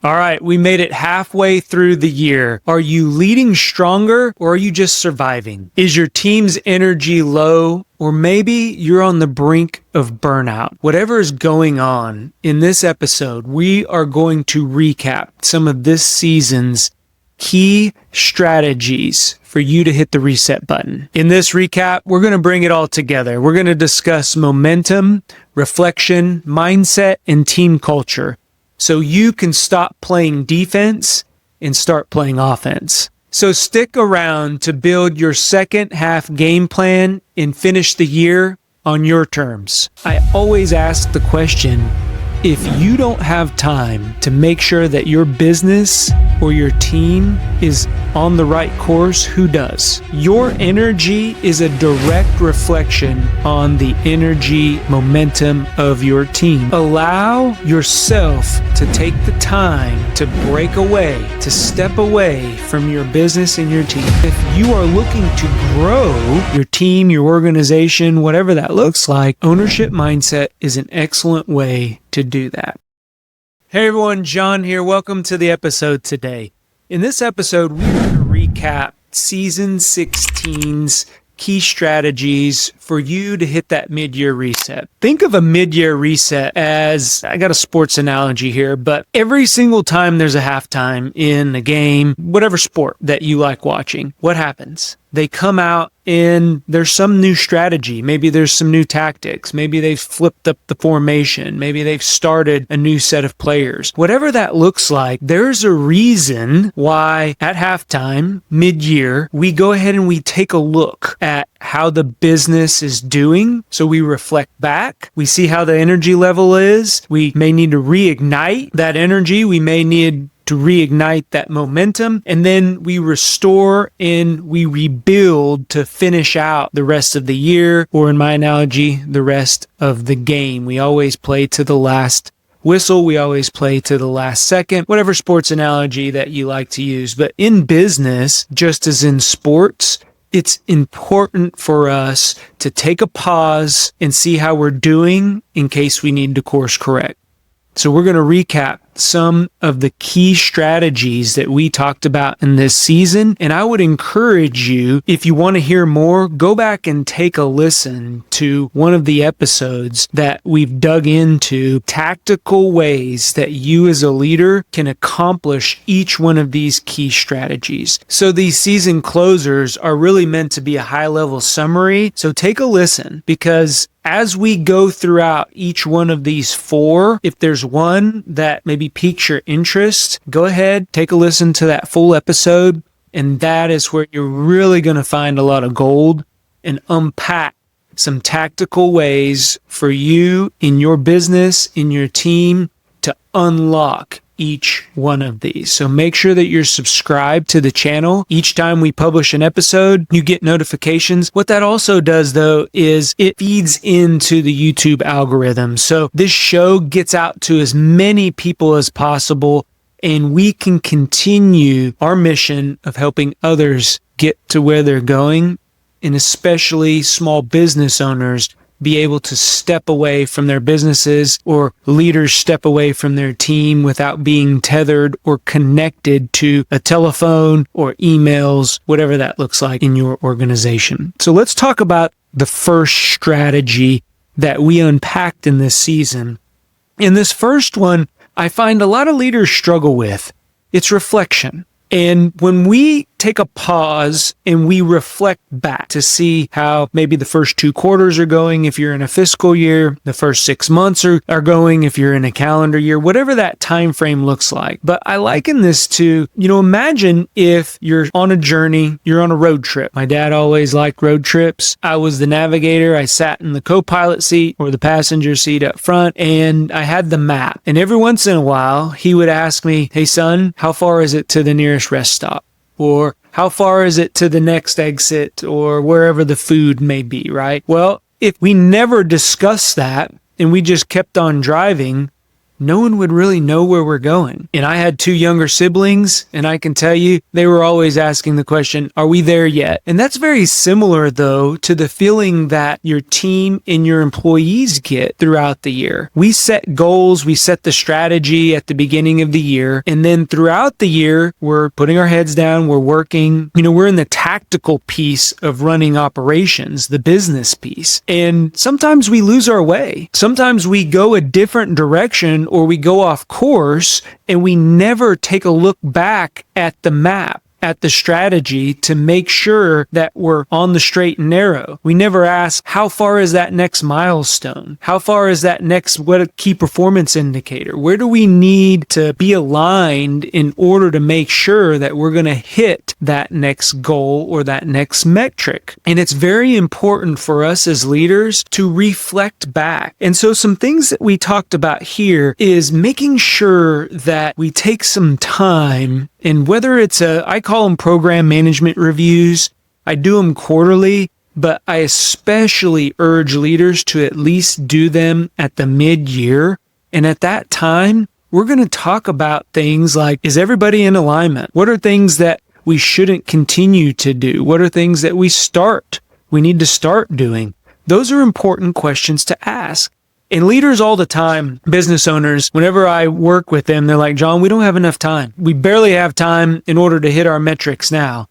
All right, we made it halfway through the year. Are you leading stronger or are you just surviving? Is your team's energy low or maybe you're on the brink of burnout? Whatever is going on, in this episode, we are going to recap some of this season's key strategies for you to hit the reset button. In this recap, we're going to bring it all together. We're going to discuss momentum, reflection, mindset, and team culture, so you can stop playing defense and start playing offense. So stick around to build your second half game plan and finish the year on your terms. I always ask the question, if you don't have time to make sure that your business or your team is on the right course, who does? Your energy is a direct reflection on the energy momentum of your team. Allow yourself to take the time to break away, to step away from your business and your team. If you are looking to grow your team, your organization, whatever that looks like, ownership mindset is an excellent way to do that. Hey everyone, John here. Welcome to the episode today. In this episode, we're going to recap season 16's key strategies for you to hit that mid-year reset. Think of a mid-year reset as, I got a sports analogy here, but every single time there's a halftime in a game, whatever sport that you like watching, what happens? They come out and there's some new strategy. Maybe there's some new tactics. Maybe they've flipped up the formation. Maybe they've started a new set of players. Whatever that looks like, there's a reason why at halftime, mid-year, we go ahead and we take a look at how the business is doing. So we reflect back. We see how the energy level is. We may need to reignite that energy. We may need to reignite that momentum, and then we restore and we rebuild to finish out the rest of the year, or in my analogy, the rest of the game. We always play to the last whistle. We always play to the last second, whatever sports analogy that you like to use. But in business, just as in sports, it's important for us to take a pause and see how we're doing in case we need to course correct. So we're going to recap some of the key strategies that we talked about in this season. And I would encourage you, if you want to hear more, go back and take a listen to one of the episodes that we've dug into tactical ways that you as a leader can accomplish each one of these key strategies. So these season closers are really meant to be a high-level summary. So take a listen, because as we go throughout each one of these four, if there's one that maybe piques your interest, go ahead, take a listen to that full episode, and that is where you're really going to find a lot of gold and unpack some tactical ways for you in your business, in your team, to unlock each one of these. So make sure that you're subscribed to the channel. Each time we publish an episode, you get notifications. What that also does, though, is it feeds into the YouTube algorithm. So this show gets out to as many people as possible, and we can continue our mission of helping others get to where they're going, and especially small business owners be able to step away from their businesses, or leaders step away from their team without being tethered or connected to a telephone or emails, whatever that looks like in your organization. So let's talk about the first strategy that we unpacked in this season. In this first one, I find a lot of leaders struggle with. It's reflection. And when we take a pause and we reflect back to see how maybe the first 2 quarters are going, if you're in a fiscal year, the first 6 months are going, if you're in a calendar year, whatever that time frame looks like. But I liken this to, imagine if you're on a journey, you're on a road trip. My dad always liked road trips. I was the navigator. I sat in the co-pilot seat or the passenger seat up front, and I had the map. And every once in a while, he would ask me, "Hey son, how far is it to the nearest rest stop?" Or how far is it to the next exit, or wherever the food may be, right? Well, if we never discussed that and we just kept on driving, no one would really know where we're going. And I had 2 younger siblings, and I can tell you, they were always asking the question, are we there yet? And that's very similar, though, to the feeling that your team and your employees get throughout the year. We set goals, we set the strategy at the beginning of the year, and then throughout the year, we're putting our heads down, we're working, we're in the tactical piece of running operations, the business piece. And sometimes we lose our way. Sometimes we go a different direction or we go off course and we never take a look back at the map, at the strategy to make sure that we're on the straight and narrow. We never ask, how far is that next milestone? How far is that next, what a key performance indicator? Where do we need to be aligned in order to make sure that we're going to hit that next goal or that next metric? And it's very important for us as leaders to reflect back. And so some things that we talked about here is making sure that we take some time, and whether it's I call them program management reviews. I do them quarterly, but I especially urge leaders to at least do them at the mid-year. And at that time, we're going to talk about things like, is everybody in alignment? What are things that we shouldn't continue to do? What are things that we need to start doing? Those are important questions to ask. And leaders all the time, business owners, whenever I work with them, they're like, John, we don't have enough time. We barely have time in order to hit our metrics now.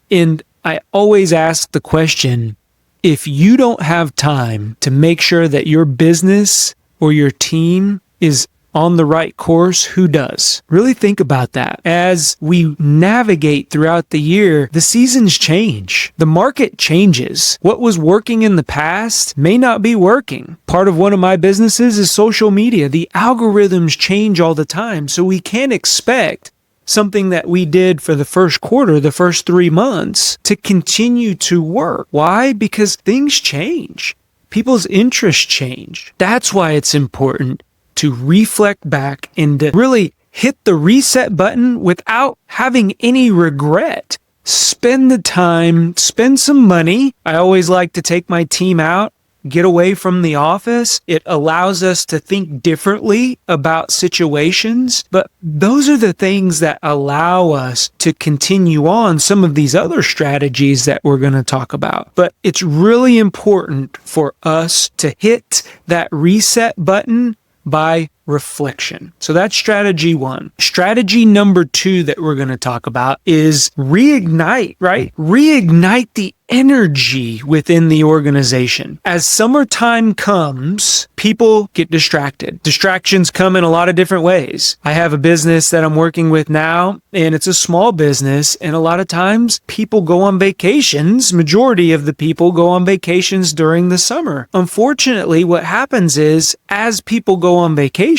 And I always ask the question, if you don't have time to make sure that your business or your team is on the right course, who does? Really think about that. As we navigate throughout the year, the seasons change. The market changes. What was working in the past may not be working. Part of one of my businesses is social media. The algorithms change all the time, so we can't expect something that we did for the first quarter, the first 3 months, to continue to work. Why? Because things change. People's interests change. That's why it's important to reflect back and to really hit the reset button without having any regret. Spend the time, spend some money. I always like to take my team out, get away from the office. It allows us to think differently about situations, but those are the things that allow us to continue on some of these other strategies that we're going to talk about. But it's really important for us to hit that reset button by reflection. So that's strategy 1. Strategy number 2 that we're going to talk about is reignite, right? Reignite the energy within the organization. As summertime comes, people get distracted. Distractions come in a lot of different ways. I have a business that I'm working with now, and it's a small business, and a lot of times people go on vacations. Majority of the people go on vacations during the summer. Unfortunately, what happens is as people go on vacations,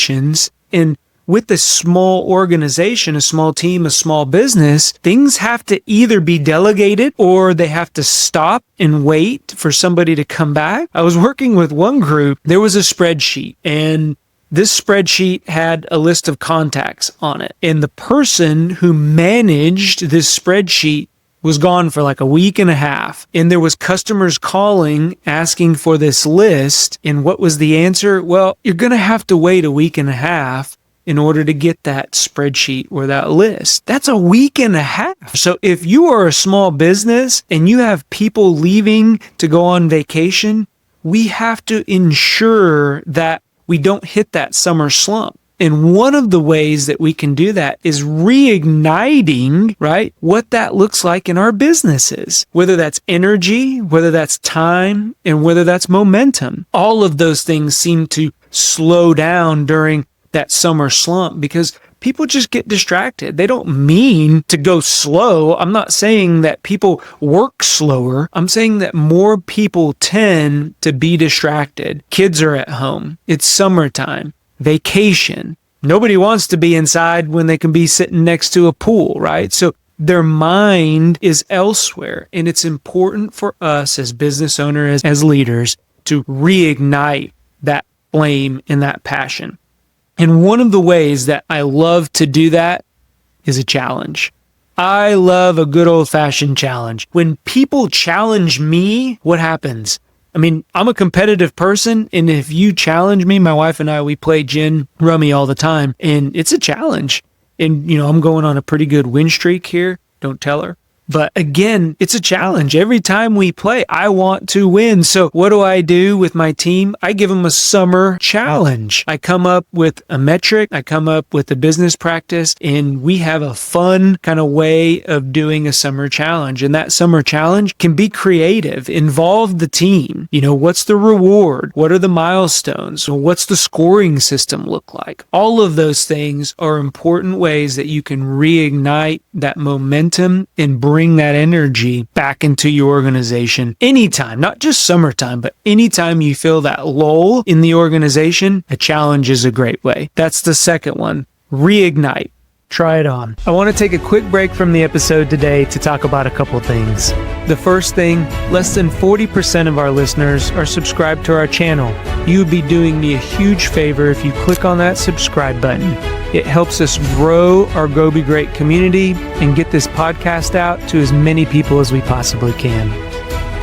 and with a small organization, a small team, a small business, things have to either be delegated or they have to stop and wait for somebody to come back. I was working with one group. There was a spreadsheet, and this spreadsheet had a list of contacts on it. And the person who managed this spreadsheet was gone for like a week and a half. And there was customers calling, asking for this list. And what was the answer? Well, you're going to have to wait a week and a half in order to get that spreadsheet or that list. That's a week and a half. So if you are a small business and you have people leaving to go on vacation, we have to ensure that we don't hit that summer slump. And one of the ways that we can do that is reigniting, right, what that looks like in our businesses, whether that's energy, whether that's time, and whether that's momentum. All of those things seem to slow down during that summer slump because people just get distracted. They don't mean to go slow. I'm not saying that people work slower. I'm saying that more people tend to be distracted. Kids are at home. It's summertime. Vacation. Nobody wants to be inside when they can be sitting next to a pool, right? So their mind is elsewhere. And it's important for us as business owners, as leaders, to reignite that flame and that passion. And one of the ways that I love to do that is a challenge. I love a good old-fashioned challenge. When people challenge me, what happens? I mean, I'm a competitive person, and if you challenge me, my wife and I, we play gin rummy all the time, and it's a challenge. And, I'm going on a pretty good win streak here. Don't tell her. But again, it's a challenge. Every time we play, I want to win. So what do I do with my team? I give them a summer challenge. I come up with a metric. I come up with a business practice, and we have a fun kind of way of doing a summer challenge. And that summer challenge can be creative, involve the team. What's the reward? What are the milestones? What's the scoring system look like? All of those things are important ways that you can reignite that momentum and bring that energy back into your organization anytime, not just summertime, but anytime you feel that lull in the organization, a challenge is a great way. That's the second one. Reignite. Try it on. I want to take a quick break from the episode today to talk about a couple things. The first thing, less than 40% of our listeners are subscribed to our channel. You would be doing me a huge favor if you click on that subscribe button. It helps us grow our Go Be Great community and get this podcast out to as many people as we possibly can.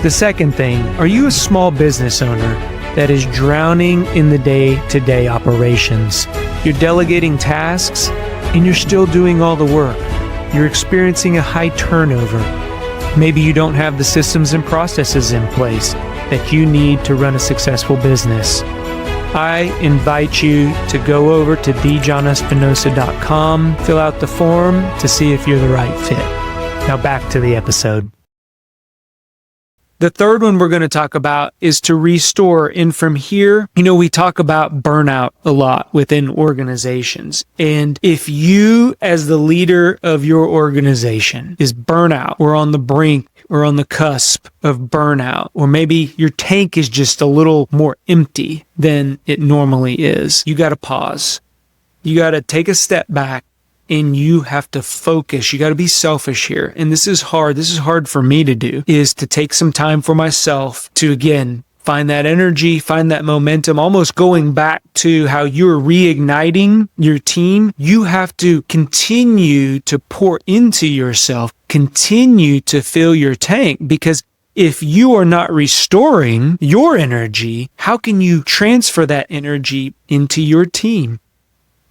The second thing, are you a small business owner that is drowning in the day-to-day operations? You're delegating tasks and you're still doing all the work. You're experiencing a high turnover. Maybe you don't have the systems and processes in place that you need to run a successful business. I invite you to go over to thejohnespinosa.com, fill out the form to see if you're the right fit. Now back to the episode. The third one we're going to talk about is to restore. And from here, we talk about burnout a lot within organizations. And if you, as the leader of your organization, is burnout or on the brink or on the cusp of burnout, or maybe your tank is just a little more empty than it normally is, you got to pause. You got to take a step back. And you have to focus. You got to be selfish here. And this is hard. This is hard for me to do, is to take some time for myself to, again, find that energy, find that momentum, almost going back to how you're reigniting your team. You have to continue to pour into yourself, continue to fill your tank, because if you are not restoring your energy, how can you transfer that energy into your team?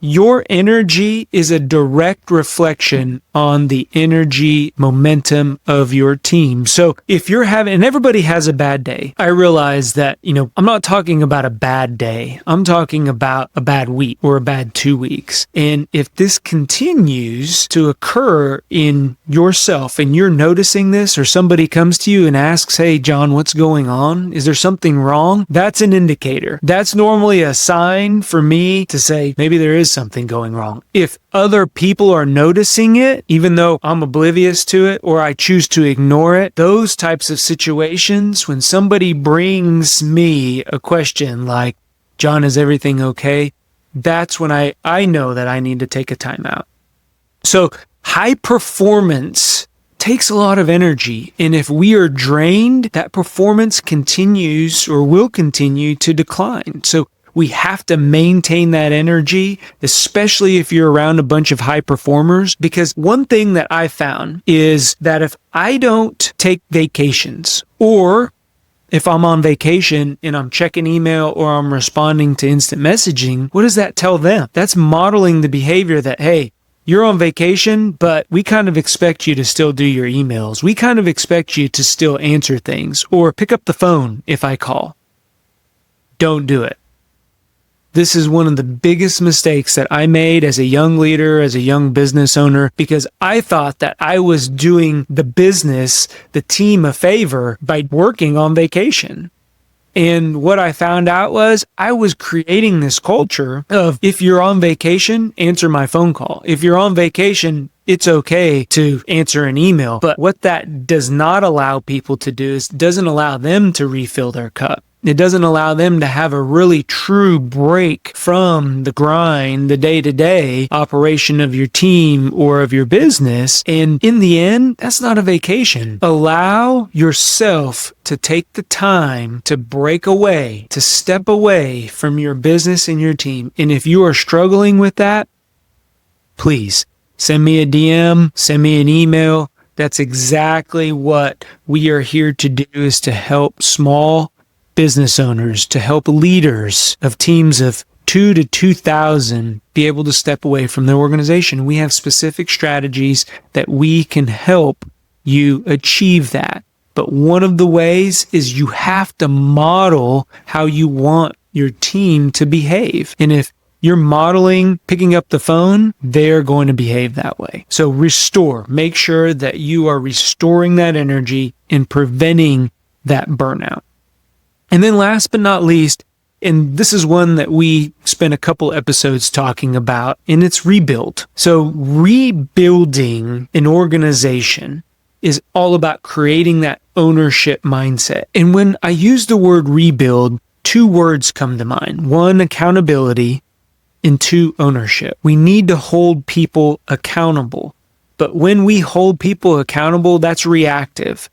Your energy is a direct reflection on the energy momentum of your team. So if you're and everybody has a bad day. I realize that, I'm not talking about a bad day. I'm talking about a bad week or a bad 2 weeks. And if this continues to occur in yourself and you're noticing this, or somebody comes to you and asks, "Hey, John, what's going on? Is there something wrong?" That's an indicator. That's normally a sign for me to say, maybe there is something going wrong. If other people are noticing it, even though I'm oblivious to it or I choose to ignore it, those types of situations, when somebody brings me a question like, "John, is everything okay?" That's when I know that I need to take a timeout. So high performance takes a lot of energy. And if we are drained, that performance continues or will continue to decline. So we have to maintain that energy, especially if you're around a bunch of high performers. Because one thing that I found is that if I don't take vacations, or if I'm on vacation and I'm checking email or I'm responding to instant messaging, what does that tell them? That's modeling the behavior that, hey, you're on vacation, but we kind of expect you to still do your emails. We kind of expect you to still answer things or pick up the phone if I call. Don't do it. This is one of the biggest mistakes that I made as a young leader, as a young business owner, because I thought that I was doing the business, the team a favor by working on vacation. And what I found out was I was creating this culture of, if you're on vacation, answer my phone call. If you're on vacation, it's okay to answer an email. But what that does not allow people to do is doesn't allow them to refill their cup. It doesn't allow them to have a really true break from the grind, the day-to-day operation of your team or of your business. And in the end, that's not a vacation. Allow yourself to take the time to break away, to step away from your business and your team. And if you are struggling with that, please send me a DM, send me an email. That's exactly what we are here to do, is to help small business owners, to help leaders of teams of 2 to 2,000 be able to step away from their organization. We have specific strategies that we can help you achieve that. But one of the ways is you have to model how you want your team to behave. And if you're modeling picking up the phone, they're going to behave that way. So restore. Make sure that you are restoring that energy and preventing that burnout. And then last but not least, and this is one that we spent a couple episodes talking about, and it's rebuild. So rebuilding an organization is all about creating that ownership mindset. And when I use the word rebuild, two words come to mind. One, accountability, and two, ownership. We need to hold people accountable. But when we hold people accountable, that's reactive.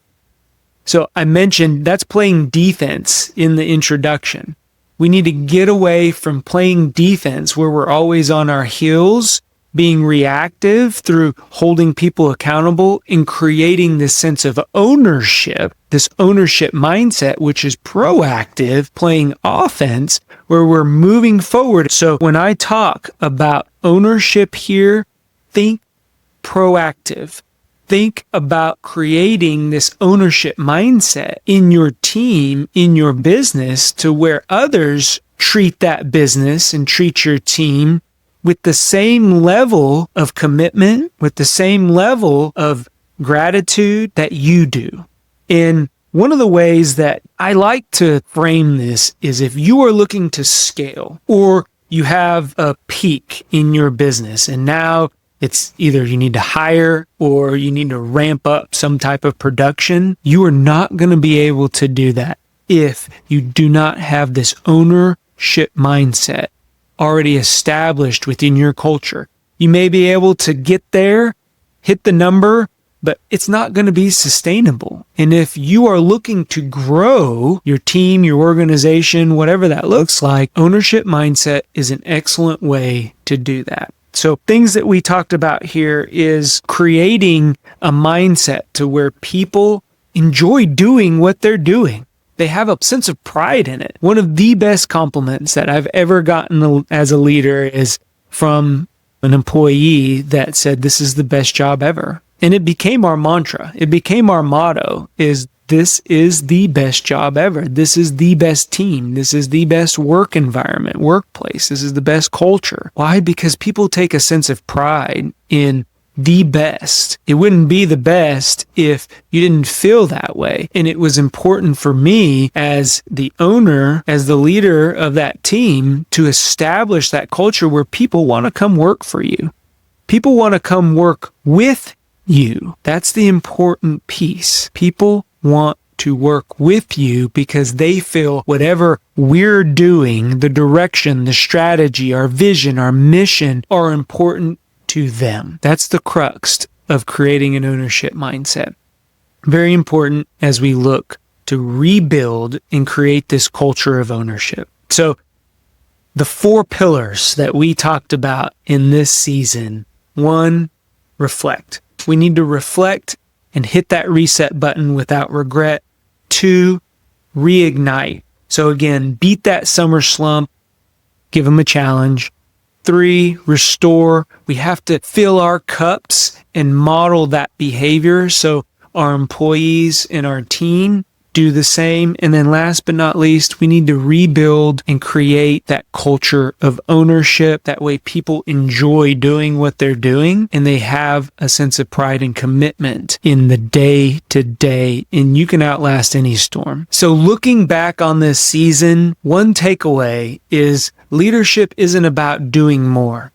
So I mentioned that's playing defense in the introduction. We need to get away from playing defense where we're always on our heels, being reactive through holding people accountable and creating this sense of ownership, this ownership mindset, which is proactive, playing offense, where we're moving forward. So when I talk about ownership here, think proactive. Think about creating this ownership mindset in your team, in your business, to where others treat that business and treat your team with the same level of commitment, with the same level of gratitude that you do. And one of the ways that I like to frame this is if you are looking to scale or you have a peak in your business and now it's either you need to hire or you need to ramp up some type of production, you are not going to be able to do that if you do not have this ownership mindset already established within your culture. You may be able to get there, hit the number, but it's not going to be sustainable. And if you are looking to grow your team, your organization, whatever that looks like, ownership mindset is an excellent way to do that. So things that we talked about here is creating a mindset to where people enjoy doing what they're doing. They have a sense of pride in it. One of the best compliments that I've ever gotten as a leader is from an employee that said, "This is the best job ever." And it became our mantra. It became our motto is, this is the best job ever. This is the best team. This is the best work environment, workplace. This is the best culture. Why? Because people take a sense of pride in the best. It wouldn't be the best if you didn't feel that way. And it was important for me as the owner, as the leader of that team, to establish that culture where people want to come work for you. People want to come work with you. That's the important piece. People want to work with you because they feel whatever we're doing, the direction, the strategy, our vision, our mission are important to them. That's the crux of creating an ownership mindset. Very important as we look to rebuild and create this culture of ownership. So the 4 pillars that we talked about in this season: 1, reflect. We need to reflect and hit that reset button without regret. 2, reignite. So again, beat that summer slump, give them a challenge. 3, restore. We have to fill our cups and model that behavior so our employees and our team do the same. And then last but not least, we need to rebuild and create that culture of ownership. That way people enjoy doing what they're doing and they have a sense of pride and commitment in the day to day, and you can outlast any storm. So looking back on this season, one takeaway is leadership isn't about doing more.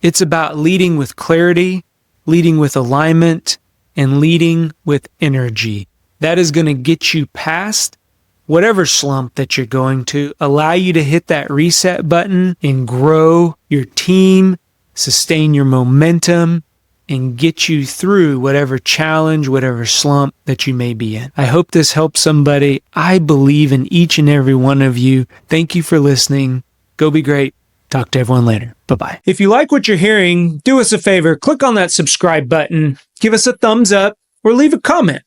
It's about leading with clarity, leading with alignment, and leading with energy. That is going to get you past whatever slump that you're going to, allow you to hit that reset button and grow your team, sustain your momentum, and get you through whatever challenge, whatever slump that you may be in. I hope this helps somebody. I believe in each and every one of you. Thank you for listening. Go be great. Talk to everyone later. Bye-bye. If you like what you're hearing, do us a favor. Click on that subscribe button. Give us a thumbs up or leave a comment.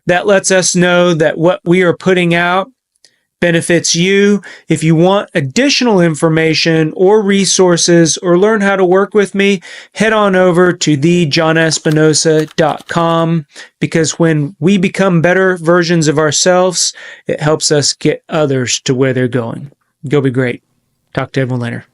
That lets us know that what we are putting out benefits you. If you want additional information or resources or learn how to work with me, head on over to thejohnespinosa.com, because when we become better versions of ourselves, it helps us get others to where they're going. Go be great. Talk to everyone later.